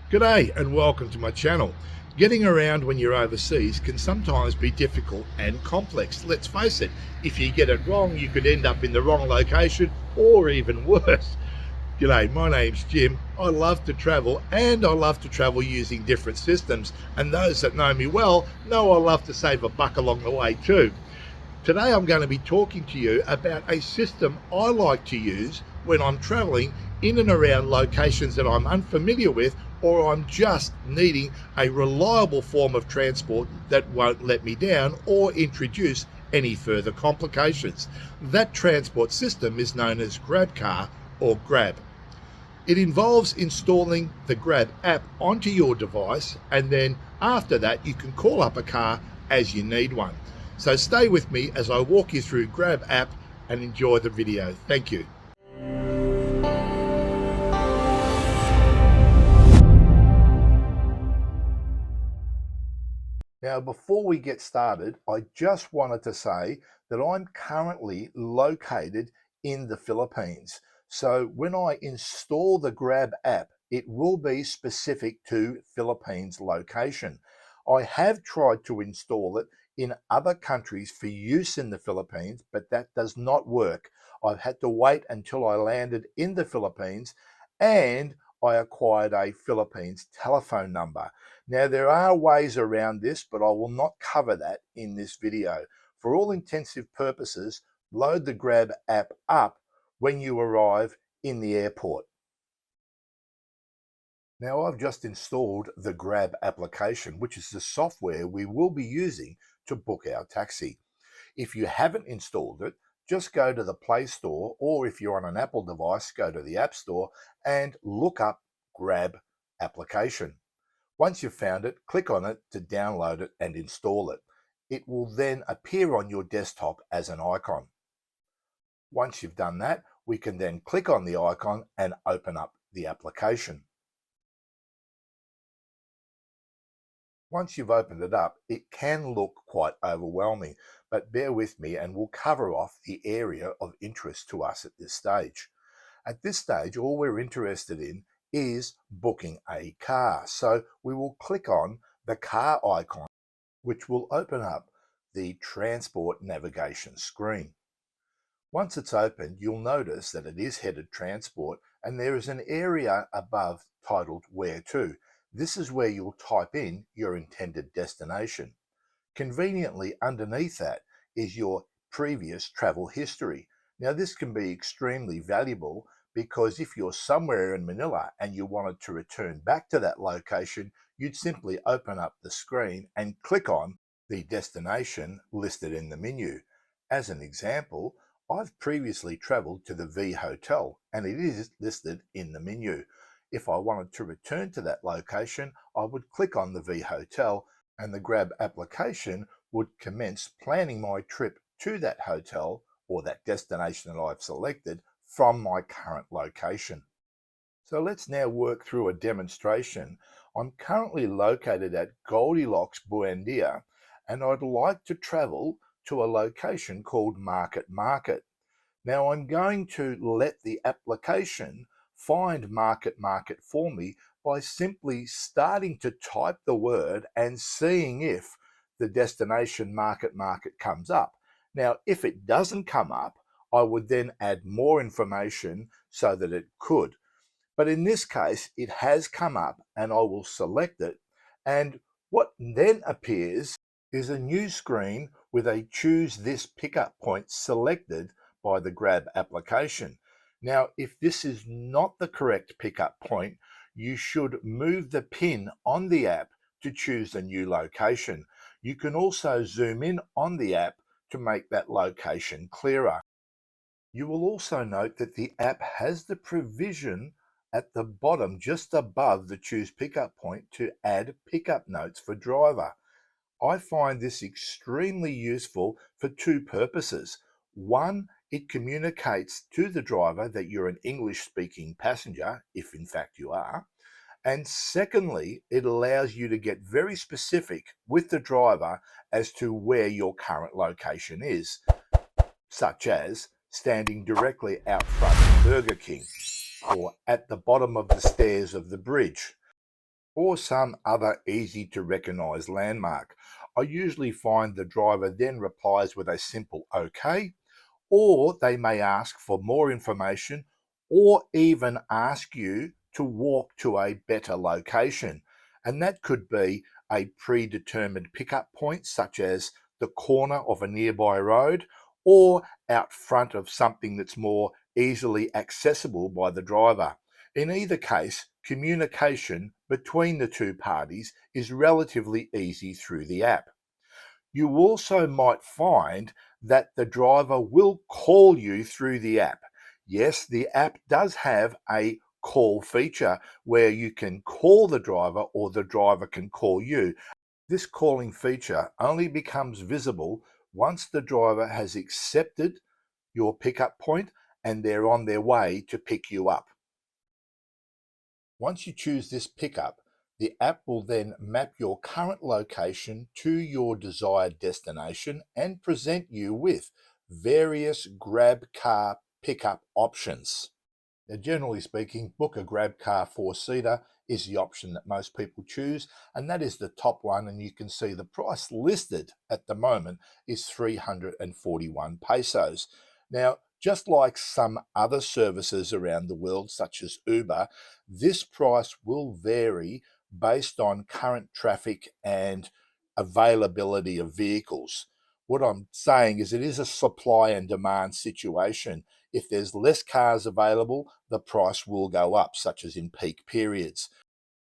G'day and welcome to my channel. Getting around when you're overseas can sometimes be difficult and complex. Let's face it, if you get it wrong, you could end up in the wrong location or even worse. G'day, my name's Jim. I love to travel and I love to travel using different systems. And those that know me well know I love to save a buck along the way too. Today I'm going to be talking to you about a system I like to use when I'm traveling in and around locations that I'm unfamiliar with, or I'm just needing a reliable form of transport that won't let me down or introduce any further complications. That transport system is known as GrabCar or Grab. It involves installing the Grab app onto your device, and then after that you can call up a car as you need one. So stay with me as I walk you through Grab app and enjoy the video. Thank you. Now, before we get started, I just wanted to say that I'm currently located in the Philippines. So when I install the Grab app, it will be specific to Philippines location. I have tried to install it in other countries for use in the Philippines, but that does not work. I've had to wait until I landed in the Philippines and I acquired a Philippines telephone number. Now, there are ways around this, but I will not cover that in this video. For all intensive purposes, load the Grab app up when you arrive in the airport. Now, I've just installed the Grab application, which is the software we will be using to book our taxi. If you haven't installed it, just go to the Play Store, or if you're on an Apple device, go to the App Store and look up Grab application. Once you've found it, click on it to download it and install it. It will then appear on your desktop as an icon. Once you've done that, we can then click on the icon and open up the application. Once you've opened it up, it can look quite overwhelming, but bear with me and we'll cover off the area of interest to us at this stage. At this stage, all we're interested in is booking a car. So we will click on the car icon, which will open up the transport navigation screen. Once it's opened, you'll notice that it is headed transport and there is an area above titled Where To. This is where you'll type in your intended destination. Conveniently underneath that is your previous travel history. Now, this can be extremely valuable because if you're somewhere in Manila and you wanted to return back to that location, you'd simply open up the screen and click on the destination listed in the menu. As an example, I've previously traveled to the V Hotel and it is listed in the menu. If I wanted to return to that location, I would click on the V Hotel and the Grab application would commence planning my trip to that hotel or that destination that I've selected from my current location. So let's now work through a demonstration. I'm currently located at Goldilocks Buendia and I'd like to travel to a location called Market Market. Now I'm going to let the application find Market Market for me by simply starting to type the word and seeing if the destination Market Market comes up. Now, if it doesn't come up, I would then add more information so that it could. But in this case, it has come up and I will select it. And what then appears is a new screen with a choose this pickup point selected by the Grab application. Now, if this is not the correct pickup point, you should move the pin on the app to choose a new location. You can also zoom in on the app to make that location clearer. You will also note that the app has the provision at the bottom just above the choose pickup point to add pickup notes for driver. I find this extremely useful for two purposes. One, it communicates to the driver that you're an English speaking passenger, if in fact you are. And secondly, it allows you to get very specific with the driver as to where your current location is, such as standing directly out front of Burger King or at the bottom of the stairs of the bridge. or some other easy to recognize landmark. I usually find the driver then replies with a simple OK, or they may ask for more information or even ask you to walk to a better location. And that could be a predetermined pickup point, such as the corner of a nearby road or out front of something that's more easily accessible by the driver. In either case, communication between the two parties is relatively easy through the app. You also might find that the driver will call you through the app. Yes, the app does have a call feature where you can call the driver or the driver can call you. This calling feature only becomes visible once the driver has accepted your pickup point and they're on their way to pick you up. Once you choose this pickup, the app will then map your current location to your desired destination and present you with various grab car pickup options. Now, generally speaking, book a grab car four-seater is the option that most people choose, and that is the top one. And you can see the price listed at the moment is 341 pesos. Now, just like some other services around the world, such as Uber, this price will vary based on current traffic and availability of vehicles. What I'm saying is it is a supply and demand situation. If there's less cars available, the price will go up, such as in peak periods.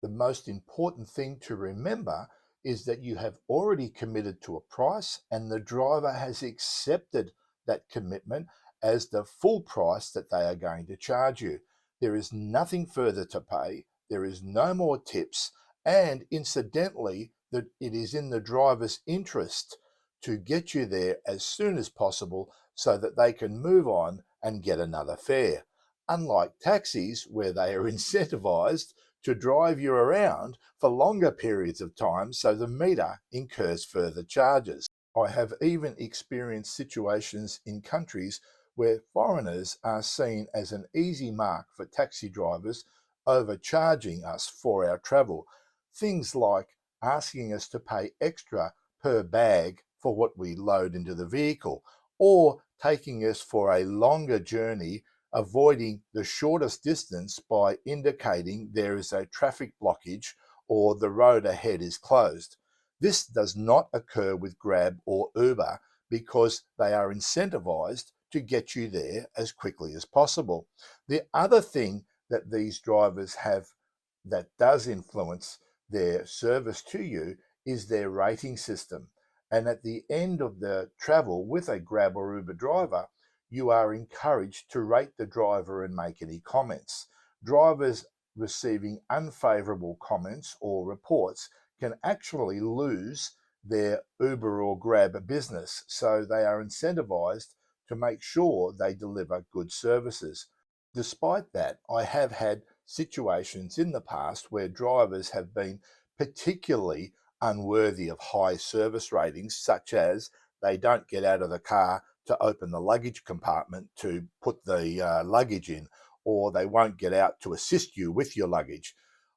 The most important thing to remember is that you have already committed to a price and the driver has accepted that commitment as the full price that they are going to charge you. There is nothing further to pay, there is no more tips, and incidentally, that it is in the driver's interest to get you there as soon as possible so that they can move on and get another fare. Unlike taxis, where they are incentivized to drive you around for longer periods of time so the meter incurs further charges. I have even experienced situations in countries where foreigners are seen as an easy mark for taxi drivers overcharging us for our travel. Things like asking us to pay extra per bag for what we load into the vehicle, or taking us for a longer journey, avoiding the shortest distance by indicating there is a traffic blockage or the road ahead is closed. This does not occur with Grab or Uber because they are incentivized to get you there as quickly as possible. The other thing that these drivers have that does influence their service to you is their rating system. And at the end of the travel with a Grab or Uber driver, you are encouraged to rate the driver and make any comments. Drivers receiving unfavorable comments or reports can actually lose their Uber or Grab business. So they are incentivized to make sure they deliver good services. Despite that, I have had situations in the past where drivers have been particularly unworthy of high service ratings, such as they don't get out of the car to open the luggage compartment to put the luggage in, or they won't get out to assist you with your luggage.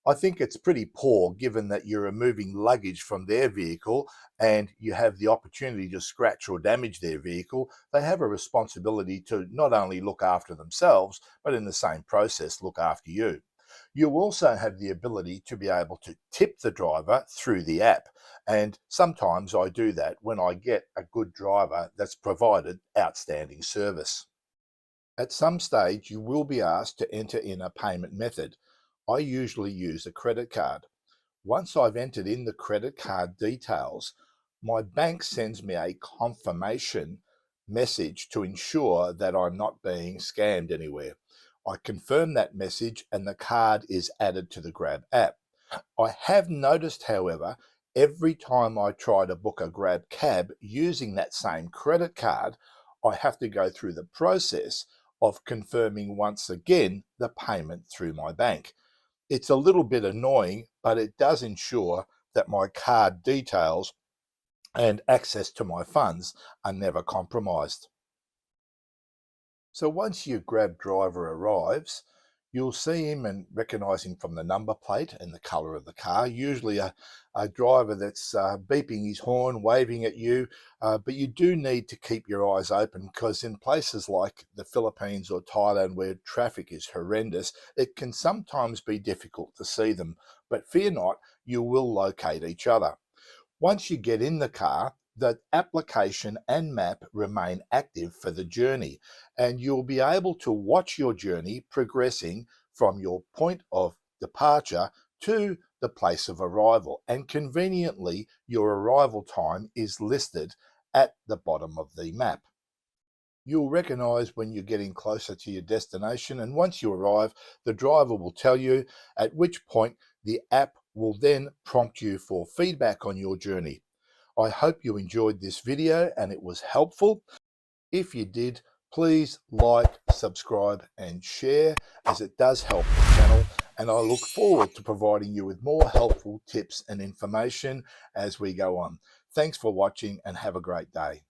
I think it's pretty poor given that you're removing luggage from their vehicle and you have the opportunity to scratch or damage their vehicle. They have a responsibility to not only look after themselves, but in the same process, look after you. You also have the ability to be able to tip the driver through the app. And sometimes I do that when I get a good driver that's provided outstanding service. At some stage, you will be asked to enter in a payment method. I usually use a credit card. Once I've entered in the credit card details, my bank sends me a confirmation message to ensure that I'm not being scammed anywhere. I confirm that message and the card is added to the Grab app. I have noticed, however, every time I try to book a Grab cab using that same credit card, I have to go through the process of confirming once again the payment through my bank. It's a little bit annoying, but it does ensure that my card details and access to my funds are never compromised. So once your Grab driver arrives, You'll see him and recognize him from the number plate and the color of the car, usually a driver that's beeping his horn, waving at you. But you do need to keep your eyes open, because in places like the Philippines or Thailand, where traffic is horrendous, it can sometimes be difficult to see them. But fear not, you will locate each other. Once you get in the car, the application and map remain active for the journey, and you'll be able to watch your journey progressing from your point of departure to the place of arrival. And conveniently, your arrival time is listed at the bottom of the map. You'll recognize when you're getting closer to your destination, and once you arrive, the driver will tell you, at which point the app will then prompt you for feedback on your journey. I hope you enjoyed this video and it was helpful. If you did, please like, subscribe and share, as it does help the channel, and I look forward to providing you with more helpful tips and information as we go on. Thanks for watching and have a great day.